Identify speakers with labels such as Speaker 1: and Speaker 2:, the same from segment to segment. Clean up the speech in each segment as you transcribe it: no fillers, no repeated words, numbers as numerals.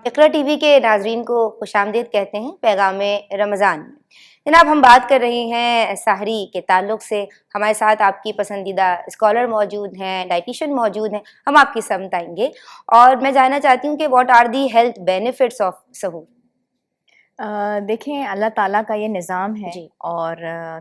Speaker 1: اقرا T V کے ناظرین کو خوش آمدید کہتے ہیں پیغام رمضان میں۔ جناب ہم بات کر رہے ہیں سحری کے تعلق سے، ہمارے ساتھ آپ کی پسندیدہ اسکالر موجود ہیں، ڈائٹیشین موجود ہیں، ہم آپ کی سمت آئیں گے اور میں جاننا چاہتی ہوں کہ what are the health benefits of سحور؟
Speaker 2: دیکھیں، اللہ تعالیٰ کا یہ نظام ہے
Speaker 1: جی
Speaker 2: اور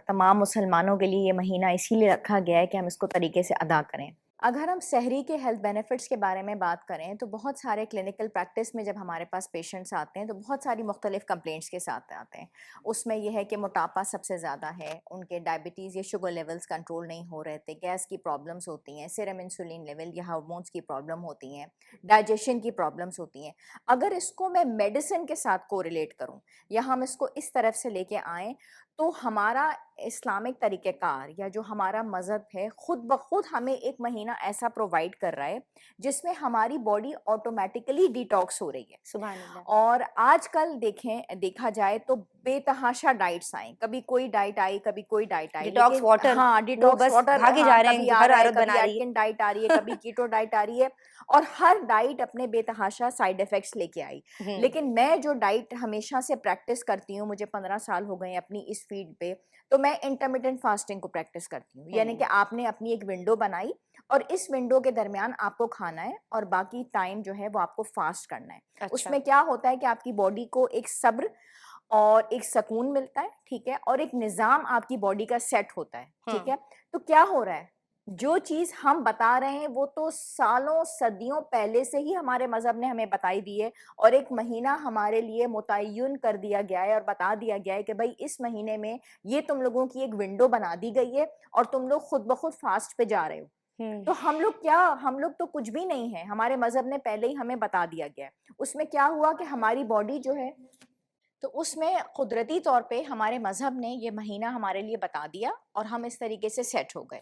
Speaker 2: تمام مسلمانوں کے لیے یہ مہینہ اسی لیے رکھا گیا ہے کہ ہم اس کو طریقے سے ادا کریں۔ اگر ہم سحری کے ہیلتھ بینیفٹس کے بارے میں بات کریں تو بہت سارے کلینکل پریکٹس میں جب ہمارے پاس پیشنٹس آتے ہیں تو بہت ساری مختلف کمپلینٹس کے ساتھ آتے ہیں۔ اس میں یہ ہے کہ موٹاپا سب سے زیادہ ہے، ان کے ڈائبٹیز یا شوگر لیولز کنٹرول نہیں ہو رہے تھے، گیس کی پرابلمس ہوتی ہیں، سیرم انسولین لیول یا ہارمونس کی پرابلم ہوتی ہیں، ڈائجیشن کی پرابلمس ہوتی ہیں۔ اگر اس کو میں میڈیسن کے ساتھ کوریلیٹ کروں یا ہم اس کو اس طرف سے لے کے آئیں تو ہمارا اسلامک طریقہ کار یا جو ہمارا مذہب ہے خود بخود ہمیں ایک مہینہ ایسا پرووائڈ کر رہا ہے جس میں ہماری باڈی آٹومیٹیکلی ڈیٹاکس ہو رہی ہے۔
Speaker 1: سبحان اللہ۔
Speaker 2: اور آج کل دیکھا جائے تو بے تحاشا ڈائٹس آئیں، کبھی کوئی ڈائٹ آئی، کبھی کوئی ڈائٹ آئی،
Speaker 1: ڈیٹاکس
Speaker 2: لیکن
Speaker 1: واٹر،
Speaker 2: ہاں
Speaker 1: لوگ
Speaker 2: ڈیٹاکس
Speaker 1: بس
Speaker 2: واٹر،
Speaker 1: بھاگے
Speaker 2: ہاں
Speaker 1: جا رہے ہیں،
Speaker 2: کبھی آ
Speaker 1: ہر
Speaker 2: رہا ہے،
Speaker 1: عورت
Speaker 2: کبھی
Speaker 1: بنا رہی ہے۔
Speaker 2: ایٹکن ڈائٹ آ رہی ہے، کبھی کیٹو ڈائٹ آ رہی ہے، اور ہر ڈائٹ اپنے بے تحاشا سائیڈ ایفیکٹس لے کے آئی۔ لیکن میں جو ڈائٹ ہمیشہ سے پریکٹس کرتی ہوں، مجھے 15 سال ہو گئے ہیں اپنی اس فیلڈ پہ، تو میں انٹرمیٹنٹ فاسٹنگ کو پریکٹس کرتی ہوں، یعنی کہ آپ نے اپنی ایک ونڈو بنائی اور اس ونڈو کے درمیان آپ کو کھانا ہے اور باقی ٹائم جو ہے وہ آپ کو فاسٹ کرنا ہے۔ اس میں کیا ہوتا ہے کہ آپ کی باڈی کو ایک صبر اور ایک سکون ملتا ہے، ٹھیک ہے، اور ایک نظام آپ کی باڈی کا سیٹ ہوتا ہے، ٹھیک ہے۔ تو کیا ہو رہا ہے، جو چیز ہم بتا رہے ہیں وہ تو سالوں صدیوں پہلے سے ہی ہمارے مذہب نے ہمیں بتائی دی ہے، اور ایک مہینہ ہمارے لیے متعین کر دیا گیا ہے اور بتا دیا گیا ہے کہ بھائی اس مہینے میں یہ تم لوگوں کی ایک ونڈو بنا دی گئی ہے اور تم لوگ خود بخود فاسٹ پہ جا رہے ہو۔ تو ہم لوگ تو کچھ بھی نہیں ہے، ہمارے مذہب نے پہلے ہی ہمیں بتا دیا گیا ہے۔ اس میں کیا ہوا کہ ہماری باڈی جو ہے تو اس میں قدرتی طور پہ ہمارے مذہب نے یہ مہینہ ہمارے لیے بتا دیا اور ہم اس طریقے سے سیٹ ہو گئے۔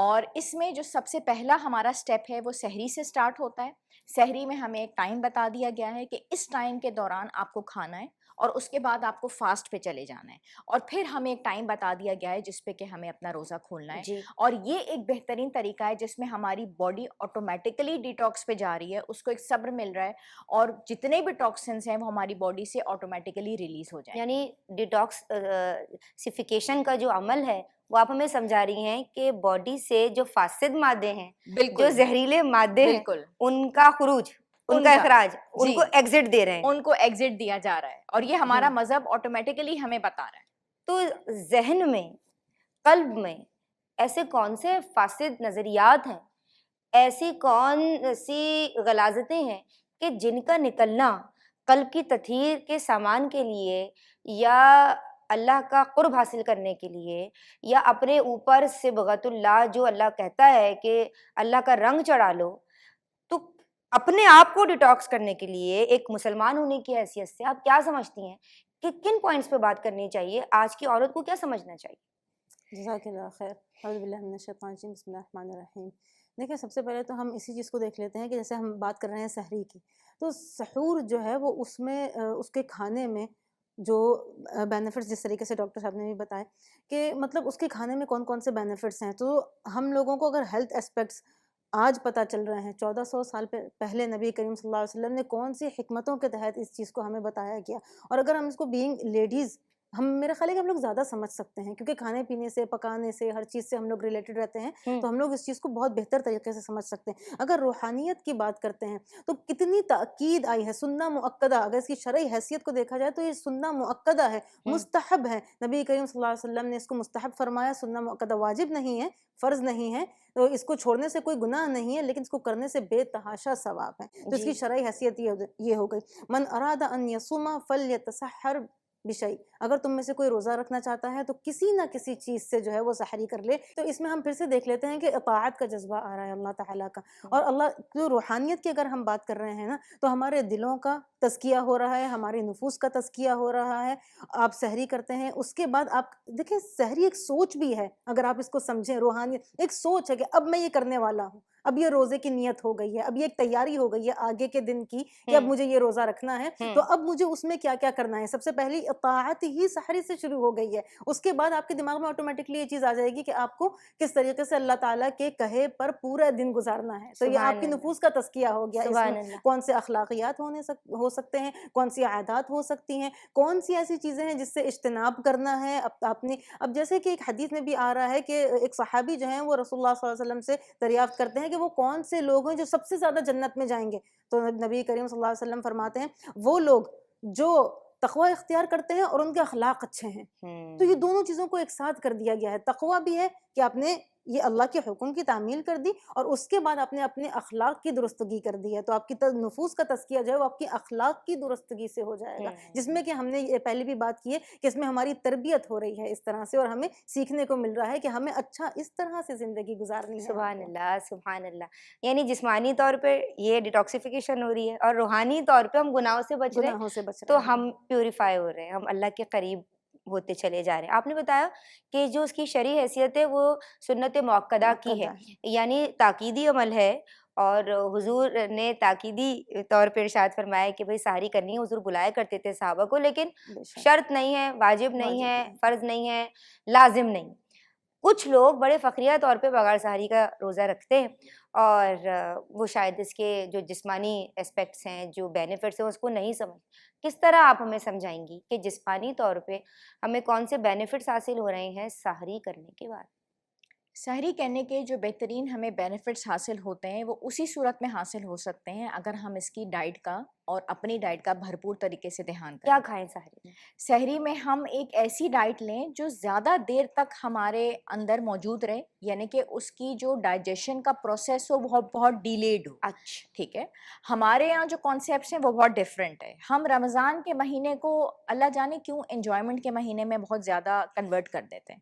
Speaker 2: اور اس میں جو سب سے پہلا ہمارا سٹیپ ہے وہ سحری سے سٹارٹ ہوتا ہے۔ سحری میں ہمیں ایک ٹائم بتا دیا گیا ہے کہ اس ٹائم کے دوران آپ کو کھانا ہے اور اس کے بعد آپ کو فاسٹ پہ چلے جانا ہے، اور پھر ہمیں ایک ٹائم بتا دیا گیا ہے جس پہ کہ ہمیں اپنا روزہ کھولنا ہے۔
Speaker 1: جی
Speaker 2: اور یہ ایک بہترین طریقہ ہے جس میں ہماری باڈی آٹومیٹکلی ڈیٹاکس پہ جا رہی ہے، اس کو ایک صبر مل رہا ہے اور جتنے بھی ٹاکسنس ہیں وہ ہماری باڈی سے آٹومیٹکلی ریلیز ہو جائیں۔
Speaker 1: یعنی ڈیٹاکسیفیکیشن کا جو عمل ہے وہ آپ ہمیں سمجھا رہی ہیں کہ باڈی سے جو فاسد مادے ہیں، جو زہریلے مادے ہیں،
Speaker 2: بالکل
Speaker 1: ان کا خروج، ان کا اخراج، ان
Speaker 2: جی
Speaker 1: کو ایگزٹ دے رہے ہیں۔
Speaker 2: ان کو ایگزٹ دیا جا رہا ہے اور یہ ہمارا مذہب آٹومیٹکلی ہمیں بتا رہا ہے۔
Speaker 1: تو ذہن میں، قلب میں ایسے کون سے فاسد نظریات ہیں، ایسی کون سی غلاظتیں ہیں کہ جن کا نکلنا قلب کی تطہیر کے سامان کے لیے یا اللہ کا قرب حاصل کرنے کے لیے یا اپنے اوپر صبغت اللہ، جو اللہ کہتا ہے کہ اللہ کا رنگ چڑھا لو، تو اپنے آپ کو ڈیٹاکس کرنے کے لیے ایک مسلمان ہونے کی حیثیت سے آپ کیا سمجھتی ہیں کہ کن پوائنٹس پہ بات کرنی چاہیے؟ آج کی عورت کو کیا سمجھنا چاہیے؟
Speaker 3: جزاک اللہ خیر۔ اعوذ باللہ من الشیطان الرجیم، بسم اللہ الرحمن الرحیم۔ دیکھیں، سب سے پہلے تو ہم اسی چیز کو دیکھ لیتے ہیں کہ جیسے ہم بات کر رہے ہیں سحری کی، تو سحور جو ہے وہ اس میں اس کے کھانے میں جو بینیفٹس، جس طریقے سے ڈاکٹر صاحب نے بھی بتائے کہ مطلب اس کے کھانے میں کون کون سے بینیفٹس ہیں، تو ہم لوگوں کو اگر ہیلتھ اسپیکٹس آج پتہ چل رہے ہیں، 1400 سال پہلے نبی کریم صلی اللہ علیہ وسلم نے کون سی حکمتوں کے تحت اس چیز کو ہمیں بتایا گیا، اور اگر ہم اس کو بینگ لیڈیز، میرا خیال ہے کہ ہم لوگ زیادہ سمجھ سکتے ہیں، کیونکہ کھانے پینے سے، پکانے سے، ہر چیز سے ہم لوگ ریلیٹڈ رہتے ہیں، تو ہم لوگ اس چیز کو بہت بہتر طریقے سے سمجھ سکتے ہیں۔ اگر روحانیت کی بات کرتے ہیں تو کتنی تاکید آئی ہے، سنہ مؤکدہ، اگر اس کی شرعی حیثیت کو دیکھا جائے تو یہ سنہ مؤکدہ ہے، مستحب ہے۔ نبی کریم صلی اللہ علیہ وسلم نے اس کو مستحب فرمایا، سنہ مؤکدہ، واجب نہیں ہے، فرض نہیں ہے، تو اس کو چھوڑنے سے کوئی گناہ نہیں ہے، لیکن اس کو کرنے سے بے تحاشا ثواب ہے۔ تو اس کی شرعی حیثیت یہ ہو گئی۔ من اراد ان یصوم فلیتسحر بشیء، اگر تم میں سے کوئی روزہ رکھنا چاہتا ہے تو کسی نہ کسی چیز سے جو ہے وہ سحری کر لے۔ تو اس میں ہم پھر سے دیکھ لیتے ہیں کہ اطاعت کا جذبہ آ رہا ہے اللہ تعالیٰ کا، اور اللہ جو روحانیت کی اگر ہم بات کر رہے ہیں نا، تو ہمارے دلوں کا تزکیہ ہو رہا ہے، ہمارے نفوس کا تزکیہ ہو رہا ہے۔ آپ سحری کرتے ہیں، اس کے بعد آپ دیکھیں، سحری ایک سوچ بھی ہے، اگر آپ اس کو سمجھیں، روحانیت ایک سوچ ہے کہ اب میں یہ کرنے والا ہوں، اب یہ روزے کی نیت ہو گئی ہے, اب یہ ایک تیاری ہو گئی ہے آگے کے دن کی کہ اب مجھے یہ روزہ رکھنا ہے, تو اب مجھے اس میں کیا کیا کرنا ہے. سب سے پہلی اطاعت ہی سحری سے شروع ہو گئی ہے. اس کے بعد آپ کے دماغ میں آٹومیٹکلی یہ چیز آ جائے گی کہ آپ کو کس طریقے سے اللہ تعالیٰ کے کہے پر پورا دن گزارنا ہے. تو یہ آپ کی نفوس کا تزکیہ ہو گیا. اس میں کون سے اخلاقیات ہو سکتے ہیں, کون سی عادات ہو سکتی ہیں, کون سی ایسی چیزیں ہیں جس سے اجتناب کرنا ہے اپنی. اب جیسے کہ ایک حدیث میں بھی آ رہا ہے کہ ایک صحابی جو ہیں وہ رسول اللہ صلی اللہ علیہ وسلم سے دریافت کرتے ہیں کہ وہ کون سے لوگ ہیں جو سب سے زیادہ جنت میں جائیں گے. تو نبی کریم صلی اللہ علیہ وسلم فرماتے ہیں وہ لوگ جو تقوی اختیار کرتے ہیں اور ان کے اخلاق اچھے ہیں. تو یہ دونوں چیزوں کو ایک ساتھ کر دیا گیا ہے. تقوی بھی ہے کہ آپ نے یہ اللہ کے حکم کی تعمیل کر دی, اور اس کے بعد آپ نے اپنے اخلاق کی درستگی کر دی ہے. تو آپ کی نفوس کا تزکیہ جو ہے وہ آپ کی اخلاق کی درستگی سے ہو جائے گا, جس میں کہ ہم نے یہ پہلے بھی بات کی ہے کہ اس میں ہماری تربیت ہو رہی ہے اس طرح سے, اور ہمیں سیکھنے کو مل رہا ہے کہ ہمیں اچھا اس طرح سے زندگی گزارنی ہے.
Speaker 1: سبحان اللہ سبحان اللہ. یعنی جسمانی طور پہ یہ ڈیٹاکسیفیکیشن ہو رہی ہے, اور روحانی طور پہ ہم گناہوں سے بچ رہے ہیں,
Speaker 3: گناہوں سے بچ
Speaker 1: تو
Speaker 3: رہے ہیں.
Speaker 1: ہم پیوریفائی ہو رہے ہیں, ہم اللہ کے قریب ہوتے چلے جا رہے ہیں. آپ نے بتایا کہ جو اس کی شرعی حیثیت ہے وہ سنت موقدہ کی ہے, یعنی تاکیدی عمل ہے, اور حضور نے تاکیدی طور پہ ارشاد فرمایا کہ بھئی سحری کرنی ہے. حضور بلایا کرتے تھے صحابہ کو, لیکن شرط نہیں ہے, واجب نہیں ہے, فرض نہیں ہے, لازم نہیں. کچھ لوگ بڑے فخریہ طور پہ بغیر سحری کا روزہ رکھتے ہیں, اور وہ شاید اس کے جو جسمانی اسپیکٹس ہیں, جو بینیفٹس ہیں, اس کو نہیں سمجھ. کس طرح آپ ہمیں سمجھائیں گی کہ جسمانی طور پہ ہمیں کون سے بینیفٹس حاصل ہو رہے ہیں سحری کرنے کے بعد؟
Speaker 2: سحری کرنے کے جو بہترین ہمیں بینیفٹس حاصل ہوتے ہیں وہ اسی صورت میں حاصل ہو سکتے ہیں اگر ہم اس کی ڈائٹ کا اور اپنی ڈائٹ کا بھرپور طریقے سے دھیان کریں.
Speaker 1: کیا کھائیں سحری میں؟
Speaker 2: سحری میں ہم ایک ایسی ڈائٹ لیں جو زیادہ دیر تک ہمارے اندر موجود رہے, یعنی کہ اس کی جو ڈائجیشن کا پروسیس ہو بہت بہت ڈیلیڈ ہو.
Speaker 1: اچھا
Speaker 2: ٹھیک ہے, ہمارے یہاں جو کانسیپٹس ہیں وہ بہت ڈفرینٹ ہے. ہم رمضان کے مہینے کو اللہ جانے کیوں انجوائمنٹ کے مہینے میں بہت زیادہ کنورٹ کر دیتے ہیں,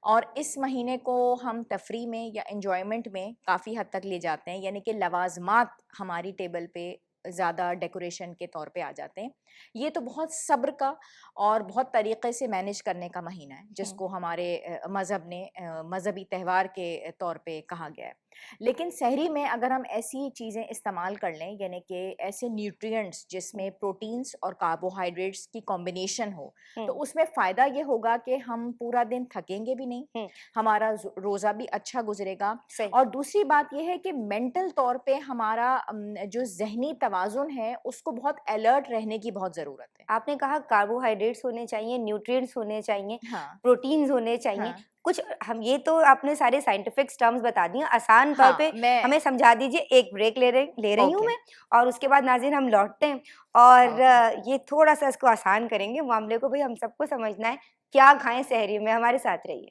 Speaker 2: اور اس مہینے کو ہم تفریح میں یا انجوائمنٹ میں کافی حد تک لے جاتے ہیں, یعنی کہ لوازمات ہماری ٹیبل پہ زیادہ ڈیکوریشن کے طور پہ آ جاتے ہیں. یہ تو بہت صبر کا اور بہت طریقے سے مینیج کرنے کا مہینہ ہے جس کو ہمارے مذہب نے مذہبی تہوار کے طور پہ کہا گیا ہے. لیکن سحری میں اگر ہم ایسی چیزیں استعمال کر لیں, یعنی کہ ایسے نیوٹرینٹس جس میں پروٹینس اور کاربوہائیڈریٹس کی کمبینیشن ہو, تو اس میں فائدہ یہ ہوگا کہ ہم پورا دن تھکیں گے بھی نہیں, ہمارا روزہ بھی اچھا گزرے گا. اور دوسری بات یہ ہے کہ مینٹل طور پہ ہمارا جو ذہنی توازن ہے اس کو بہت الرٹ رہنے کی بہت ضرورت ہے.
Speaker 1: آپ نے کہا کاربوہائیڈریٹس ہونے چاہیے, نیوٹرینٹس ہونے چاہیے,
Speaker 2: ہاں
Speaker 1: پروٹینز ہونے چاہیے.
Speaker 2: ہاں.
Speaker 1: کچھ ہم یہ تو آپ نے سارے سائنٹیفک ٹرمز بتا دیے, آسان طور پہ ہمیں سمجھا دیجیے. ایک بریک لے رہی ہوں میں, اور اس کے بعد ناظرین ہم لوٹتے ہیں, اور یہ تھوڑا سا اس کو آسان کریں گے معاملے کو. بھئی ہم سب کو سمجھنا ہے کیا کھائیں سحری میں. ہمارے ساتھ رہیے.